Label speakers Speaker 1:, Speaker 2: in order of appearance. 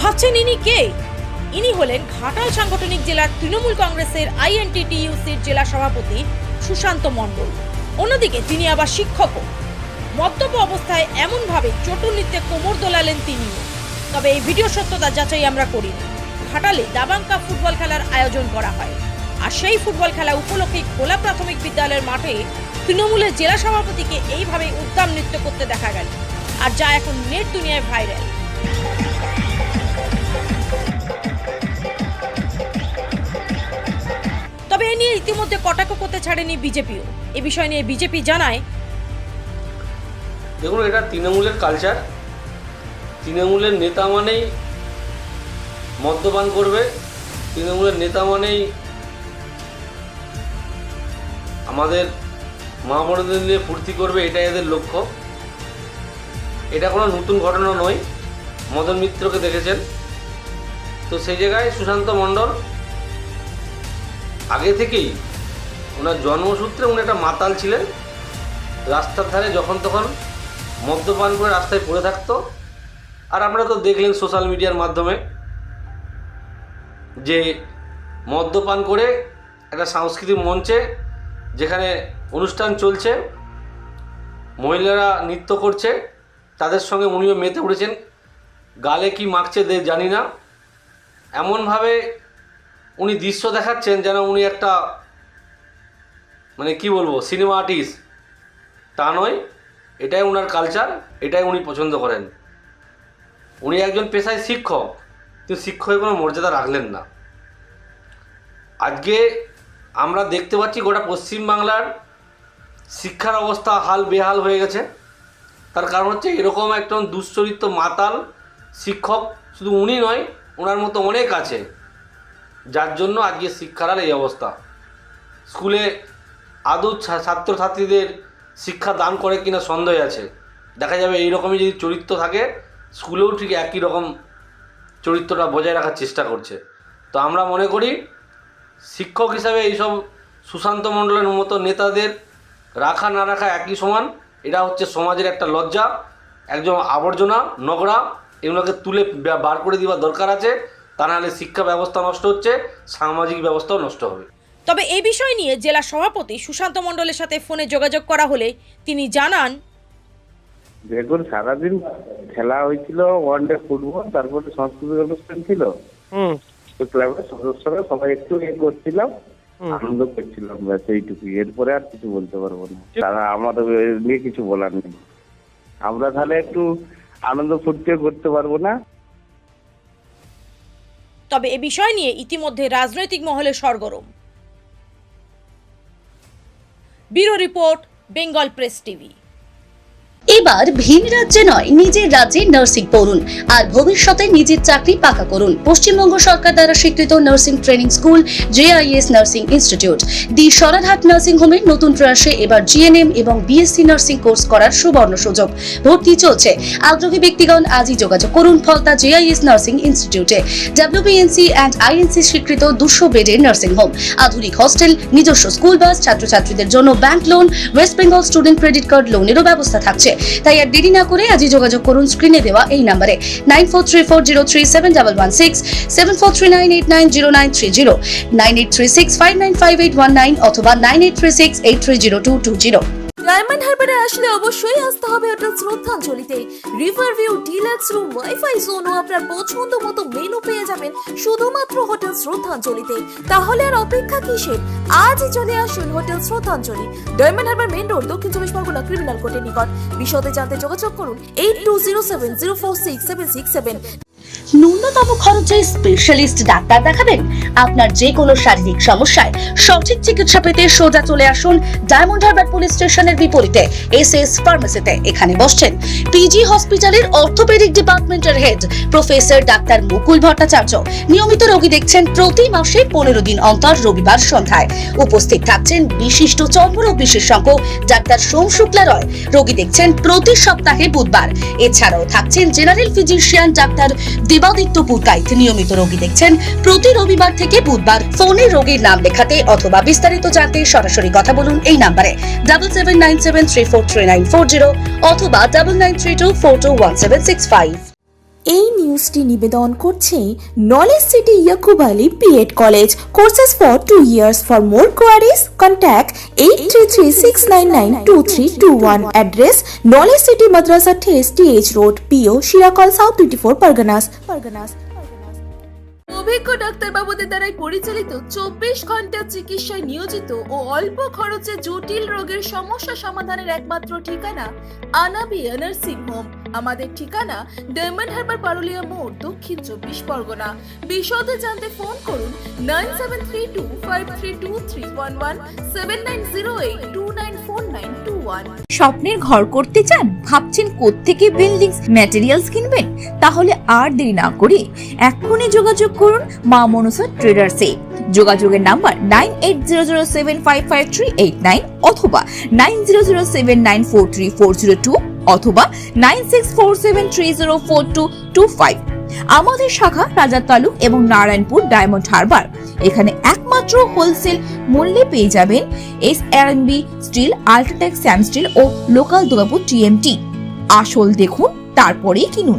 Speaker 1: ভাবছেন ইনি কে? ইনি হলেন ঘাটাল সাংগঠনিক জেলার তৃণমূল কংগ্রেসের আইএনটিটিইউসির জেলা সভাপতি সুশান্ত মণ্ডল। অন্যদিকে তিনি আবার শিক্ষকও। মদ্যপ অবস্থায় এমনভাবে চটুল নৃত্যে কোমর দোলালেন তিনিও। তবে এই ভিডিও সত্যতা যাচাই আমরা করিনি। ঘাটালে দাবাং কাপ ফুটবল খেলার আয়োজন করা হয়, আর সেই ফুটবল খেলা উপলক্ষে খোলা প্রাথমিক বিদ্যালয়ের মাঠে তৃণমূলের জেলা সভাপতিকে এইভাবে উদ্দাম নৃত্য করতে দেখা গেল, আর যা এখন নেট দুনিয়ায় ভাইরাল। তবে এ নিয়ে ইতিমধ্যে কটাক্ষ করতে ছাড়েনি বিজেপিও। এ বিষয় নিয়ে বিজেপি জানায়,
Speaker 2: দেখুন, এটা তৃণমূলের কালচার। তৃণমূলের নেতা মানেই মদ্যপান করবে, তৃণমূলের নেতা মানেই আমাদের মা বোনদের নিয়ে ফুর্তি করবে, এটাই এদের লক্ষ্য। এটা কোনো নতুন ঘটনা নয়, মদন মিত্রকে দেখেছেন। তো সেই জায়গায় সুশান্ত মণ্ডল আগে থেকেই ওনার জন্মসূত্রে উনি একটা মাতাল ছিলেন। রাস্তার ধারে যখন তখন মদ্যপান করে রাস্তায় পড়ে থাকতো। আর আপনারা তো দেখলেন সোশ্যাল মিডিয়ার মাধ্যমে যে মদ্যপান করে একটা সাংস্কৃতিক মঞ্চে যেখানে অনুষ্ঠান চলছে, মহিলারা নৃত্য করছে, তাদের সঙ্গে উনিও মেতে উঠেছেন। গালে কি মাখছে জানি না, এমনভাবে উনি দৃশ্য দেখাচ্ছেন যেন উনি একটা কি বলবো সিনেমা আর্টিস্ট। তা নয়, এটাই ওনার কালচার, এটাই উনি পছন্দ করেন। উনি একজন পেশায় শিক্ষক, কিন্তু শিক্ষকের কোনো মর্যাদা রাখলেন না। আজকে আমরা দেখতে পাচ্ছি গোটা পশ্চিমবাংলার শিক্ষার অবস্থা হাল বেহাল হয়ে গেছে। তার কারণ হচ্ছে এরকম একজন দুশ্চরিত্র মাতাল শিক্ষক, শুধু উনি নয়, ওনার মতো অনেক আছে, যার জন্য আজকে শিক্ষার এই অবস্থা। স্কুলে আদৌ ছাত্রছাত্রীদের শিক্ষা দান করে কিনা সন্দেহ আছে। দেখা যাবে এইরকমই যদি চরিত্র থাকে, স্কুলেও ঠিক একই রকম চরিত্রটা বজায় রাখার চেষ্টা করছে। তো আমরা মনে করি শিক্ষক হিসাবে এইসব সুশান্ত মণ্ডলের মতো নেতাদের রাখা না রাখা একই সমান। এটা হচ্ছে সমাজের একটা লজ্জা, একজন আবর্জনা, নোংরা। এগুলোকে তুলে বার করে দেওয়ার দরকার আছে, তা নাহলে শিক্ষা ব্যবস্থা নষ্ট হচ্ছে, সামাজিক ব্যবস্থাও নষ্ট হবে।
Speaker 1: তবে এই বিষয় নিয়ে জেলা সভাপতি সুশান্ত মণ্ডলের সাথে ফোনে যোগাযোগ করা হলে তিনি জানান,
Speaker 3: দেখুন, সারাদিন খেলা হয়েছিল, ওয়ানডে ফুটবল, তারপরে সাংস্কৃতিক অনুষ্ঠান ছিল। তো ক্লাবের সদস্যরা সবাই একটু করছিলাম, আনন্দ করছিলাম, ব্যাস এইটুকুই। এরপরে আর কিছু বলতে পারবো না, তারা আমাদের নিয়ে কিছু বলার নেই। আমরা তাহলে একটু আনন্দ ফুর্তিও করতে পারবো না।
Speaker 1: তবে এ বিষয় নিয়ে ইতিমধ্যে রাজনৈতিক মহলে সরগরম। Bureau report, Bengal press TV.
Speaker 4: এবার ভিন রাজ্যে নয়, নিজের রাজ্যে নার্সিং পড়ুন আর ভবিষ্যতে নিজের চাকরি পাকা করুন। পশ্চিমবঙ্গ সরকার দ্বারা স্বীকৃত nursing training school JIS nursing institute the Sararhat nursing হোমের নতুন প্রয়াসে এবার GNM এবং BSc নার্সিং কোর্স করার সুবর্ণ সুযোগ। ভর্তি চলছে, আগ্রহী ব্যক্তিগণ আজই যোগাযোগ করুন ফলতা JIS নার্সিং ইনস্টিটিউটে। WBNC অ্যান্ড INC স্বীকৃত 200 বেডের নার্সিং হোম, আধুনিক হস্টেল, নিজস্ব স্কুল বাস, ছাত্রছাত্রীদের জন্য bank loan, West Bengal student credit card লোনেরও ব্যবস্থা থাকছে। তাই আর দেরি না করে আজই যোগাযোগ করুন স্ক্রিনে দেওয়া এই নম্বরে 9434037116, 7439890930, 9836595819 অথবা 9836830220।
Speaker 5: ডায়মন্ড হারবারে আসলে অবশ্যই আসতে হবে হোটেল শ্রদ্ধাঞ্জলিতে। River view, deluxe room, wifi zone ও আপনার পছন্দ মতো মেনু পেয়ে যাবেন শুধুমাত্র হোটেল শ্রদ্ধাঞ্জলিতে। তাহলে আর অপেক্ষা কিসের? আজই চলে আসুন হোটেল শ্রদ্ধাঞ্জলি, ডায়মন্ড হারবার মেইন রোড, দক্ষিণ 24 পরগনা, ক্রিমিনাল কোর্টের নিকট। বিশদে জানতে যোগাযোগ করুন 8207046767।
Speaker 4: ন্যূনতম খরচে স্পেশালিস্ট ডাক্তার দেখাবেন? আপনার যে কোনো শারীরিক সমস্যায় সঠিক চিকিৎসা পেতে সোজা চলে আসুন ডায়মন্ড হারবার পুলিশ স্টেশনের বিপরীতে এসএস ফার্মেসিতে। এখানে বসছেন পিজি হসপিটালের অর্থোপেডিক ডিপার্টমেন্টের হেড প্রফেসর ডাক্তার মুকুল ভট্টাচার্য। নিয়মিত রোগী দেখছেন প্রতি মাসে 15 দিন অন্তর রবিবার সন্ধ্যায়। উপস্থিত থাকছেন বিশিষ্ট চর্মরোগ বিশেষজ্ঞ ডাক্তার সোম শুক্লা রয়। রোগী দেখছেন প্রতি সপ্তাহে বুধবার। এছাড়াও থাকছেন general physician doctor Debaditya Purkait. নিয়মিত রোগী দেখছেন প্রতি রবিবার থেকে বুধবার। ফোনে রোগীর নাম লেখাতে অথবা বিস্তারিত জানতে সরাসরি কথা বলুন এই নম্বরে 7797343940 অথবা 9932421765।
Speaker 5: এই নিউজটি নিবেদন করছে knowledge city Yakub Ali BEd college. Courses for 2 years. For more queries, contact 8336992321. Address: Knowledge City Madrasa Test, TH Road, PO, Shirakal, South 24 Parganas. অভিজ্ঞ ডাক্তারবাবুদের দ্বারাই পরিচালিত 24 ঘন্টা চিকিৎসায় নিয়োজিত ও অল্প খরচে জটিল রোগের সমস্যা সমাধানের একমাত্র ঠিকানা আনাবিয়া নার্সিং হোম। আমাদের ঠিকানা ডায়মন্ড হারবার পারুলিয়া মোড়, দক্ষিণ 24 পরগনা। বিশদে জানতে ফোন করুন 9732532311 7908294921।
Speaker 6: স্বপ্নের ঘর করতে চান? ভাবছেন কোত্থেকে বিল্ডিংস ম্যাটেরিয়ালস কিনবেন? তাহলে আর দেরি না করে এক্ষুনি যোগাযোগ করুন মা মনসা ট্রেডার্সে। যোগাযোগের নাম্বার 9800755389 অথবা 9007943402 অথবা 9647304225। আমাদের শাখা রাজার তালুক এবং নারায়ণপুর ডায়মন্ড হারবার। এখানে একমাত্র হোলসেল মূল্যে পেয়ে যাবেন SRMB steel, UltraTech Sam steel ও লোকাল দুর্গাপুর TMT। আসল দেখুন, তারপরেই কিনুন।